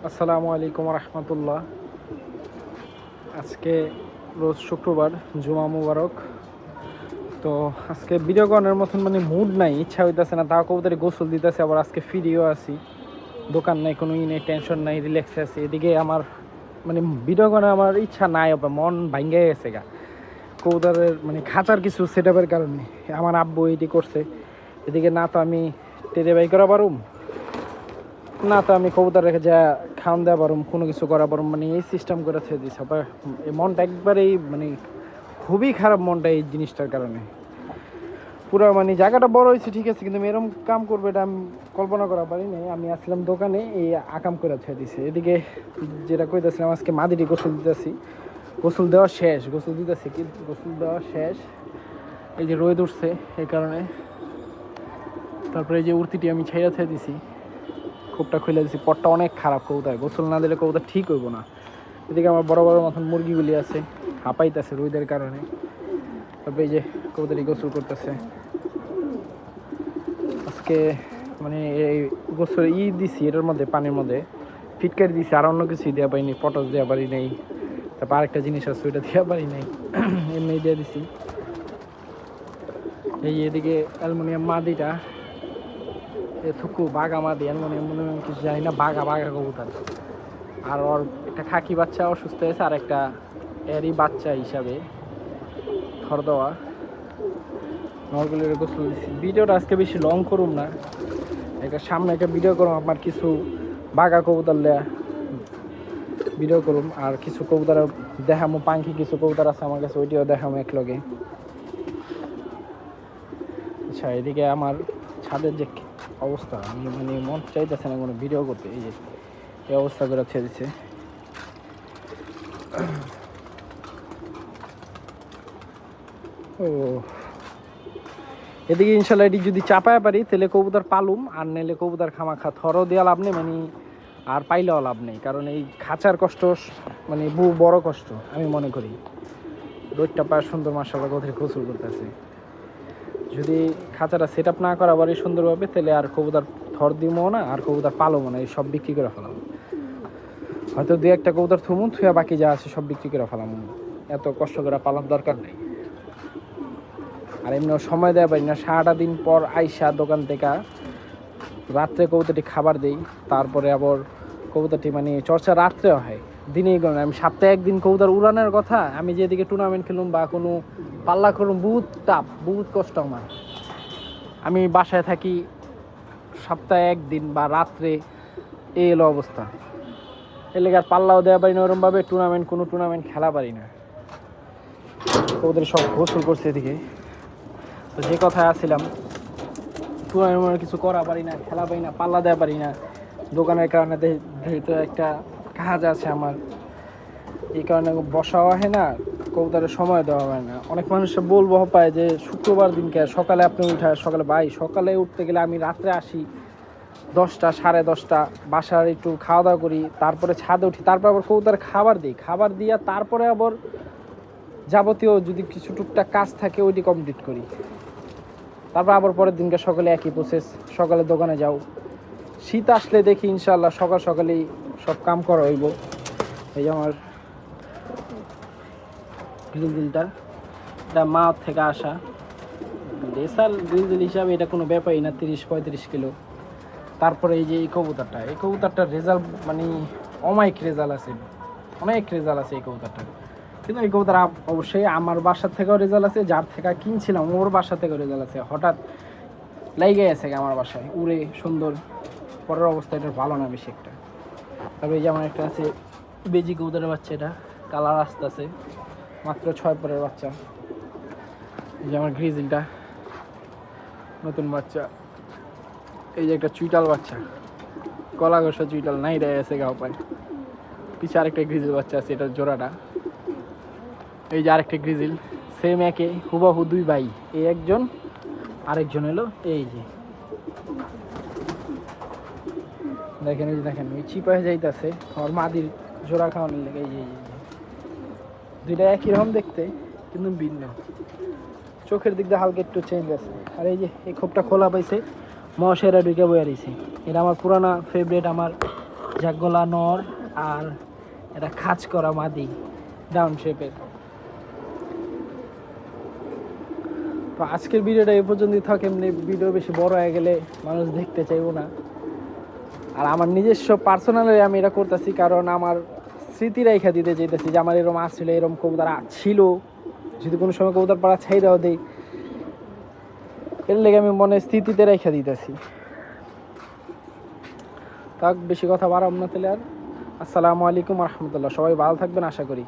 আসসালামু আলাইকুম রহমতুল্লাহ। আজকে রোজ শুক্রবার, জুমা মুবারক। তো আজকে ভিডিও করার মতন মুড নাই, ইচ্ছা হইতেছে না। তাও কবুতরে গোসল দিতেছে, আবার আজকে ফ্রিও আছি, দোকান নাই, কোনো নেই, টেনশন নাই, রিল্যাক্সে আছি। এদিকে আমার ভিডিও করার আমার ইচ্ছা নাই, মন ভাঙ্গে গেছে গা কবুতরের খাঁচার কিছু সেট আপের কারণে। আমার আব্বু এটি করছে, এদিকে না তো আমি টেরে বাই করা পারুম, না তো আমি কবুতর রেখে যা খাওয়ান দেওয়া পারুম, কোনো কিছু করা পারুম। এই সিস্টেম করে ছেড়ে দিচ্ছে। আবার এই মনটা একবারেই খুবই খারাপ মনটা এই জিনিসটার কারণে। পুরো জায়গাটা বড় হয়েছে ঠিক আছে, কিন্তু এরকম কাম করবে এটা আমি কল্পনা করা পারি নাই। আমি আসলাম দোকানে, এই আকাম করে ছেড়ে দিছে। এদিকে যেটা কইতেছিলাম, আজকে মাদিটি গোসল দিতেছি, গোসল দেওয়া শেষ, গোসল দিতেছি কি গোসল দেওয়া শেষ। এই যে রোদ উঠছে এই কারণে। তারপরে এই যে উর্তিটি আমি ছেড়ে ছেড়ে দিছি, খোপটা খুলে দিছি। পটটা অনেক খারাপ, কবুতর গোসল না দিলে কবুতর ঠিক হইব না। এদিকে আমার বড় বড় মতন মুরগিগুলি আছে, হাঁপাইতেছে রোদের কারণে। তারপরে এই যে কবুতরই গোসল করতেছে। আজকে এই গোসল দিছি, এটার মধ্যে পানির মধ্যে ফিটকারি দিছি, আর অন্য কিছু দেওয়া পারিনি, পটস দেওয়া পারি নাই। তারপর আরেকটা জিনিস আছে, ওইটা দেওয়া পারি নাই, এমনি দিয়ে দিছি। এই এদিকে অ্যালুমিনিয়াম মাদিটা, থুকু বাঘা মাদি, অ্যালুমিনিয়াম কিছু জানি না, বাঘা বাঘা কবুতর। আর ওর একটা খাকি বাচ্চা অসুস্থ হয়েছে, আর একটা এরই বাচ্চা হিসাবে থর দেওয়া নরগুলির গোসল দিচ্ছি। ভিডিওটা আজকে বেশি লং করুম না, একটা সামনে একটা ভিডিও করুম, আপনার কিছু বাঘা কবুতর লেয়া ভিডিও করুম, আর কিছু কবুতর দেখামো, পাখি কিছু কবুতর আছে আমার কাছে, ওইটিও দেখামো এক লগে। আচ্ছা, এদিকে আমার ছাদের যে অবস্থা, আমি মন চাইতেছে না কোনো ভিডিও করতে। এই যে এই অবস্থা করে ছেড়ে দিচ্ছে। ও এদিকে ইনশাল্লাহ এটি যদি চাপায় পারি তাহলে কবুতর পালুম, আর নেলে কবুতর খামাখা থরও দেওয়া লাভ নেই, আর পাইলেও লাভ নেই। কারণ এই খাঁচার কষ্ট বড় কষ্ট আমি মনে করি। রোদটা পায় সুন্দর, মাশাআল্লাহ কবুতর গোসল করতেছে। যদি খাঁচাটা সেট আপ না করা পারি সুন্দরভাবে, তাহলে আর কবুতর থর দিমও না, আর কবুতর পালবো না, এই সব বিক্রি করে ফেলাম। হয়তো দু একটা কবুতর থুমু, থুয়া বাকি যা আছে সব বিক্রি করে ফেলাম। এত কষ্ট করে পালার দরকার নেই। আর এমনিও সময় দেওয়া পারি না, সারাটা দিন পর আইসা দোকান থেকে রাত্রে কবুতরটি খাবার দেই, তারপরে আবার কবুতরটি চর্চা রাত্রেও হয়, দিনেই করেন। আমি সপ্তাহে একদিন কবুতর উড়ানোর কথা, আমি যেদিকে টুর্নামেন্ট খেলুম বা কোনো পাল্লা করুম, বহুত টাফ, বহুত কষ্ট আমার। আমি বাসায় থাকি সপ্তাহে একদিন বা রাত্রে, এই এলো অবস্থা। এর লেগে আর পাল্লাও দেওয়া পারি না ওরমভাবে, কোনো টুর্নামেন্ট খেলা পারি না। কবুতর সব গোসল করছে এদিকে। তো যে কথায় আসছিলাম, টুর্নামেন্ট কিছু করা পারি না, খেলা পারি না, পাল্লা দেওয়া পারি না দোকানের কারণে। যেহেতু একটা কাজ আছে আমার, এই কারণে বসাও হয় না, কবুতরের সময় দেওয়া হয় না। অনেক মানুষ বলবো পায় যে শুক্রবার দিনকে সকালে আপনি উঠায়, সকালে ভাই সকালে উঠতে গেলে আমি রাত্রে আসি 10টা, 10:30, বাসার একটু খাওয়া দাওয়া করি, তারপরে ছাদে উঠি, তারপর আবার কবুতর খাবার দিই, খাবার দিয়া তারপরে আবার যাবতীয় যদি কিছু টুকটাক কাজ থাকে ওইটি কমপ্লিট করি। তারপর আবার পরের দিনকে সকালে একই প্রসেস, সকালে দোকানে যাও। শীত আসলে দেখি ইনশাল্লাহ সকাল সকালেই সব কাম করা হইব। এই যে আমার গ্রিলটা, এটা মা থেকে আসা রেসাল গ্রিল হিসাবে, এটা কোনো ব্যাপারই না, 30-35 কিলো। তারপরে এই যে এই কবুতরটার রেজাল্ট অমায়িক রেজাল্ট আছে, অনেক রেজাল্ট আছে এই কবুতরটার। কিন্তু এই কবুতর অবশ্যই আমার বাসার থেকেও রেজাল্ট আছে, যার থেকে কিনছিলাম ওর বাসা থেকেও রেজাল্ট আছে। হঠাৎ লাইগে গেছে আমার বাসায়, উড়ে সুন্দর। পরের অবস্থা এটা ভালো না বেশি একটা। তবে এই যে আমার একটা আছে বেজি কবুতরের বাচ্চা, এটা কালার আসতে আছে, মাত্র 6 পরের বাচ্চা। এই যে আমার গ্রিজিলটা নতুন বাচ্চা। এই যে একটা চুইটাল বাচ্চা, কলা ঘষা চুইটাল, নাই রে আছে গাও পায়। পিছিয়ে আরেকটা গ্রিজিল বাচ্চা আছে, এটার জোড়াটা। এই যে আরেকটা গ্রিজিল, সেম একে হুবাহু 2 ভাই, এই একজন আরেকজন এলো। এই যে দেখেন, এই যে দেখেন ওই চিপায় যাইতেছে আমার মাদির জোড়া খাওয়ানোর লেগে। এই যে দুইটা একই রকম দেখতে, কিন্তু ভিন্ন, চোখের দিক দিয়ে হালকা একটু চেঞ্জ আছে। আর এই যে এই খোপটা খোলা পাইছে, মশেরা ঢুকে বয়ে রয়েছে। এটা আমার পুরানা ফেভারিট, আমার জাগলা নর আর এটা খাঁচ করা মাদি ডাউন শেপের। তো আজকের ভিডিওটা এই পর্যন্তই থাক। এমনি ভিডিও বেশি বড় হয়ে গেলে মানুষ দেখতে চাইবো না। আর আমার নিজস্ব পার্সোনালি আমি এটা করতেছি, কারণ আমার স্মৃতি রেখা দিতে চাইতেছি যে আমার এরকম আসলে এরকম কবুতর ছিল, যদি কোনো সময় কবুতর পাড়া ছাইরাও দেই, এর লেগে আমি মনে স্থিতিতে রেখা দিতেছি। তাক বেশি কথা বাড়াব না তাহলে আর। আসসালামু আলাইকুম রহমতুল্লাহ। সবাই ভালো থাকবেন আশা করি।